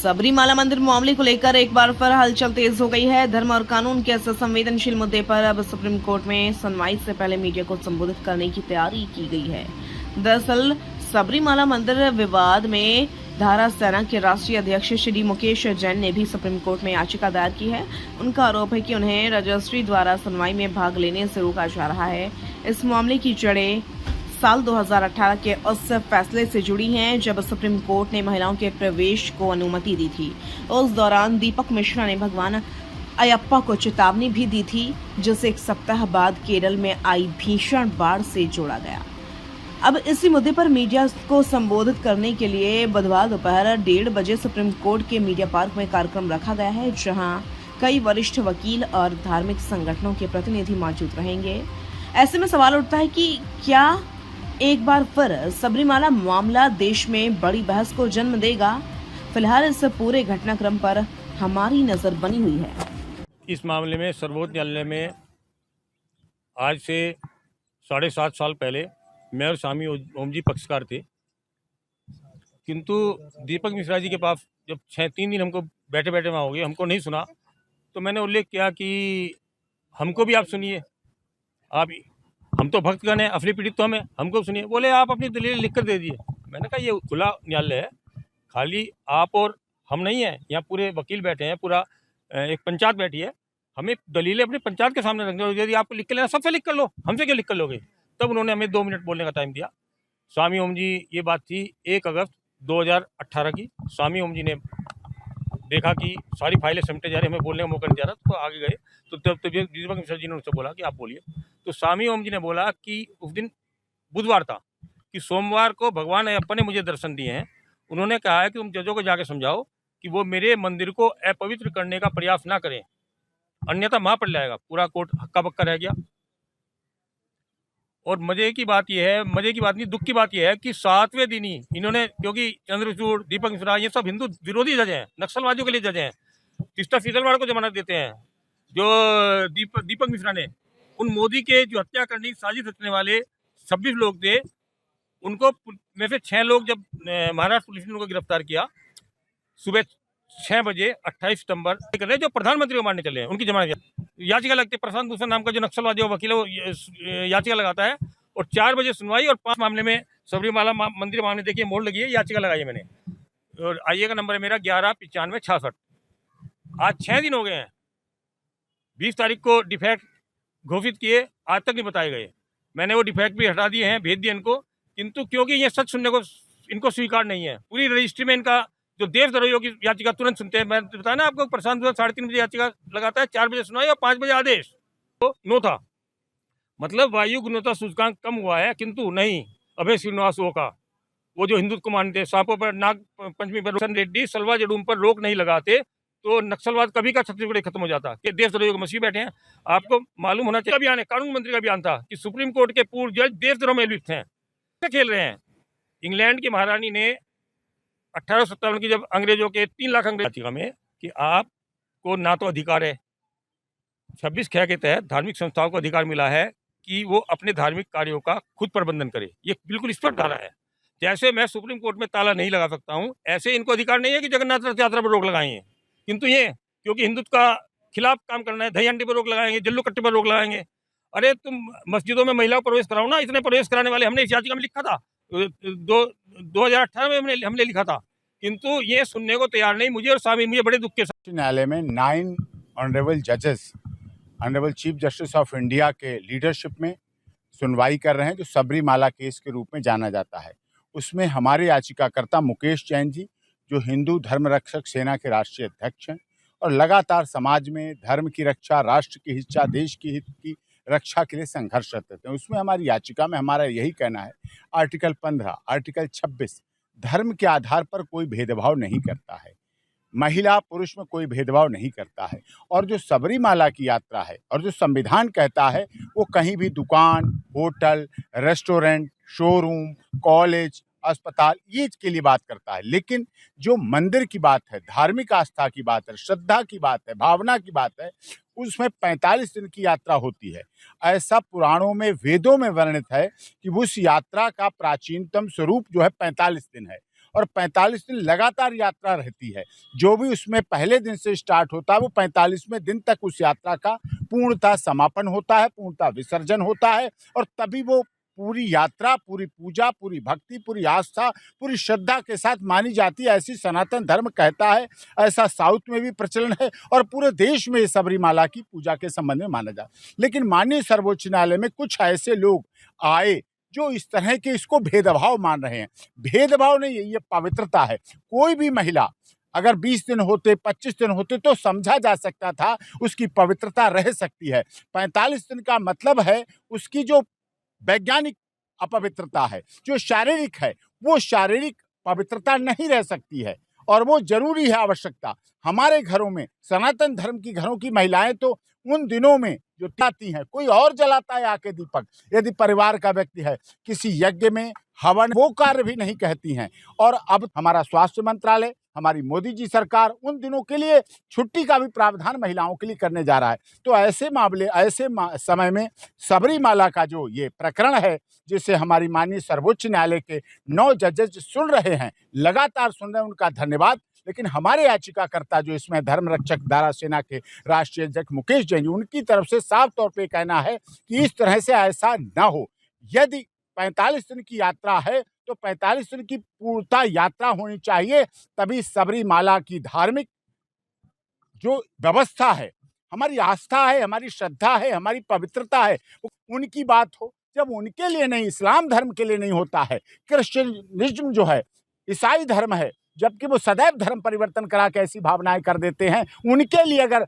सबरीमाला मंदिर मामले को लेकर एक बार फिर हलचल तेज हो गई है। धर्म और कानून के ऐसे संवेदनशील मुद्दे पर अब सुप्रीम कोर्ट में सुनवाई से पहले मीडिया को संबोधित करने की तैयारी की गई है। दरअसल सबरीमाला मंदिर विवाद में धारा सेना के राष्ट्रीय अध्यक्ष श्री मुकेश जैन ने भी सुप्रीम कोर्ट में याचिका दायर की है। उनका आरोप है कि उन्हें रजिस्ट्री द्वारा सुनवाई में भाग लेने से रोका जा रहा है। इस मामले की जड़ें साल 2018 के उस फैसले से जुड़ी हैं जब सुप्रीम कोर्ट ने महिलाओं के प्रवेश को अनुमति दी थी। उस दौरान दीपक मिश्रा ने भगवान अयप्पा को चेतावनी भी दी थी, जिसे एक सप्ताह बाद केरल में आई भीषण बाढ़ से जोड़ा गया। अब इसी मुद्दे पर मीडिया को संबोधित करने के लिए बुधवार दोपहर 1:30 बजे सुप्रीम कोर्ट के मीडिया पार्क में कार्यक्रम रखा गया है, जहां कई वरिष्ठ वकील और धार्मिक संगठनों के प्रतिनिधि मौजूद रहेंगे। ऐसे में सवाल उठता है कि क्या एक बार फिर सबरीमाला मामला देश में बड़ी बहस को जन्म देगा। फिलहाल इस पूरे घटनाक्रम पर हमारी नजर बनी हुई है। इस मामले में सर्वोच्च न्यायालय में आज से 7.5 साल पहले मैं और स्वामी ओम जी पक्षकार थे, किंतु दीपक मिश्रा जी के पास जब 3 दिन हमको बैठे बैठे वहाँ हो गए, हमको नहीं सुना, तो मैंने उल्लेख किया कि हमको भी आप सुनिए, हम तो भक्तगण हैं, असली पीड़ित तो हमें, हमको सुनिए। बोले आप अपनी दलील लिख कर दे दिए। मैंने कहा ये खुला न्यायालय है, खाली आप और हम नहीं हैं, यहाँ पूरे वकील बैठे हैं, पूरा एक पंचायत बैठी है, हमें दलीलें अपनी पंचायत के सामने रखनी है। यदि आपको लिख कर लेना, सबसे लिख कर लो, हमसे क्या लिख कर लोगे। तब उन्होंने हमें 2 मिनट बोलने का टाइम दिया। स्वामी ओम जी, ये बात थी 1 अगस्त 2018 की। स्वामी ओम जी ने देखा कि सारी फाइलें समेटे जा रही, हमें बोलने का मौका नहीं जा रहा, तो आगे गए। तो तब दीपक मिश्रा जी ने उनसे बोला कि आप बोलिए। तो स्वामी ओम जी ने बोला कि उस दिन बुधवार था, कि सोमवार को भगवान अयप्पा ने मुझे दर्शन दिए हैं। उन्होंने कहा है कि तुम जजों को जाके समझाओ कि वो मेरे मंदिर को अपवित्र करने का प्रयास ना करें, अन्यथा वहाँ पड़ जाएगा। पूरा कोर्ट हक्का बक्का रह गया। और मजे की बात नहीं, दुख की बात यह है कि 7वें दिन ही इन्होंने, क्योंकि चंद्रचूड़, दीपक मिश्रा, ये सब हिंदू विरोधी जज हैं, नक्सलवादियों के लिए जज हैं। तीस्ता सीतलवाड़ को जमानत देते हैं जो दीपक मिश्रा ने। उन मोदी के जो हत्या करने की साजिश रचने वाले 26 लोग थे, उनको में से 6 लोग जब महाराष्ट्र पुलिस ने उनको गिरफ्तार किया सुबह 6 बजे 28 सितंबर कर रहे, जो प्रधानमंत्री को मारने चले हैं, उनकी जमानत याचिका लगती है। प्रशांत भूषण नाम का जो नक्सलवादी वकील है, वो याचिका लगाता है, और 4 बजे सुनवाई, और 5 मामले में सबरीमाला मंदिर मामले देखिए मोड़ लगी है, याचिका लगाई है मैंने, और आईए का नंबर है मेरा 119566। आज 6 दिन हो गए हैं। 20 तारीख को डिफेक्ट घोषित किए, आज तक नहीं बताए गए। मैंने वो डिफेक्ट भी हटा दिए हैं, भेज दिए इनको, किंतु क्योंकि ये सच सुनने को इनको स्वीकार नहीं है। पूरी रजिस्ट्री में इनका जो देशद्रोहियों की याचिका तुरंत सुनते हैं। मैं बताया ना आपको, प्रशांत भूषण 3:30 बजे याचिका लगाता है, 4 बजे सुनवाई और 5 बजे आदेश। तो नो था, मतलब वायु गुणवत्ता सूचकांक कम हुआ है, किंतु नहीं। अभय श्रीनिवास का वो जो हिंदुत्व को मानते, सांपों पर, नाग पंचमी पर, रेड्डी सलवा जड़ूम पर रोक नहीं लगाते, तो नक्सलवाद कभी का छत्तीसगढ़ खत्म हो जाता। कि देशद्रोहियों को मसीह बैठे हैं। आपको मालूम होना चाहिए, अभियान है, कानून मंत्री का बयान था कि सुप्रीम कोर्ट के पूर्व जज देशद्रोह में लिप्त हैं, खेल रहे हैं। इंग्लैंड की महारानी ने 1857 की, जब अंग्रेजों के 3 लाख अंग्रेज में, कि आपको ना तो अधिकार है, 26 ख के तहत धार्मिक संस्थाओं को अधिकार मिला है कि वो अपने धार्मिक कार्यों का खुद प्रबंधन करे। ये बिल्कुल स्पष्ट धारा है। जैसे मैं सुप्रीम कोर्ट में ताला नहीं लगा सकता हूँ, ऐसे इनको अधिकार नहीं है कि जगन्नाथ रथ यात्रा पर रोक लगाएंगे। किंतु ये क्योंकि हिंदुत्व का खिलाफ काम करना है, दही हंडी पर रोक लगाएंगे, जल्लू कट्टे पर रोक लगाएंगे। अरे तुम मस्जिदों में महिलाओं प्रवेश कराओ ना, इतने प्रवेश कराने वाले हमने इस याचिका में लिखा था, 2018 में हमने लिखा था, किंतु ये सुनने को तैयार नहीं। मुझे और स्वामी, मुझे बड़े दुख के साथ न्यायालय में 9 ऑनरेबल जजेस honourable chief justice of India के लीडरशिप में सुनवाई कर रहे हैं, जो सबरीमाला केस के रूप में जाना जाता है। उसमें हमारे याचिकाकर्ता मुकेश जैन जी, जो हिंदू धर्म रक्षक सेना के राष्ट्रीय अध्यक्ष हैं और लगातार समाज में धर्म की रक्षा, राष्ट्र की इच्छा, देश की हित की रक्षा के लिए संघर्षरत रहते हैं। उसमें हमारी याचिका में हमारा यही कहना है, आर्टिकल 15, आर्टिकल 26 धर्म के आधार पर कोई भेदभाव नहीं करता है, महिला पुरुष में कोई भेदभाव नहीं करता है। और जो सबरीमाला की यात्रा है और जो संविधान कहता है, वो कहीं भी दुकान, होटल, रेस्टोरेंट, शोरूम, कॉलेज, अस्पताल, ये के लिए बात करता है। लेकिन जो मंदिर की बात है, धार्मिक आस्था की बात है, श्रद्धा की बात है, भावना की बात है, उसमें 45 दिन की यात्रा होती है। ऐसा पुराणों में, वेदों में वर्णित है कि उस यात्रा का प्राचीनतम स्वरूप जो है 45 दिन है। और 45 दिन लगातार यात्रा रहती है। जो भी उसमें पहले दिन से स्टार्ट होता है वो 45वें दिन तक उस यात्रा का पूर्णतः समापन होता है, पूर्णतः विसर्जन होता है और तभी वो पूरी यात्रा, पूरी पूजा, पूरी भक्ति, पूरी आस्था, पूरी श्रद्धा के साथ मानी जाती है। ऐसी सनातन धर्म कहता है, ऐसा साउथ में भी प्रचलन है और पूरे देश में सबरीमाला की पूजा के संबंध में माना जाता है। लेकिन माननीय सर्वोच्च न्यायालय में कुछ ऐसे लोग आए जो इस तरह के इसको भेदभाव मान रहे हैं। भेदभाव नहीं, ये पवित्रता है। कोई भी महिला अगर 20 दिन होते, 25 दिन होते तो समझा जा सकता था, उसकी पवित्रता रह सकती है। 45 दिन का मतलब है उसकी जो वैज्ञानिक अपवित्रता है, जो शारीरिक है, वो शारीरिक पवित्रता नहीं रह सकती है और वो जरूरी है, आवश्यकता। हमारे घरों में, सनातन धर्म की घरों की महिलाएं तो उन दिनों में जो जलाती हैं, कोई और जलाता है आके दीपक, यदि परिवार का व्यक्ति है, किसी यज्ञ में हवन, वो कार्य भी नहीं कहती हैं। और अब हमारा स्वास्थ्य मंत्रालय, हमारी मोदी जी सरकार उन दिनों के लिए छुट्टी का भी प्रावधान महिलाओं के लिए करने जा रहा है। तो ऐसे मामले, ऐसे समय में सबरीमाला का जो ये प्रकरण है, जिसे हमारी माननीय सर्वोच्च न्यायालय के 9 जजेस सुन रहे हैं, लगातार सुन रहे हैं, उनका धन्यवाद। लेकिन हमारे याचिकाकर्ता जो इसमें धर्म रक्षक दारा सेना के राष्ट्रीय अध्यक्ष मुकेश जैन जी, उनकी तरफ से साफ तौर पे कहना है कि इस तरह से ऐसा ना हो। यदि 45 दिन की यात्रा है तो 45 दिन की पूर्णतः यात्रा होनी चाहिए, तभी सबरीमाला की धार्मिक जो व्यवस्था है, हमारी आस्था है, हमारी श्रद्धा है, हमारी पवित्रता है, उनकी बात हो। जब उनके लिए नहीं, इस्लाम धर्म के लिए नहीं होता है, क्रिश्चियनिज्म जो है, ईसाई धर्म है, जबकि वो सदैव धर्म परिवर्तन करा के ऐसी भावनाएं कर देते हैं, उनके लिए अगर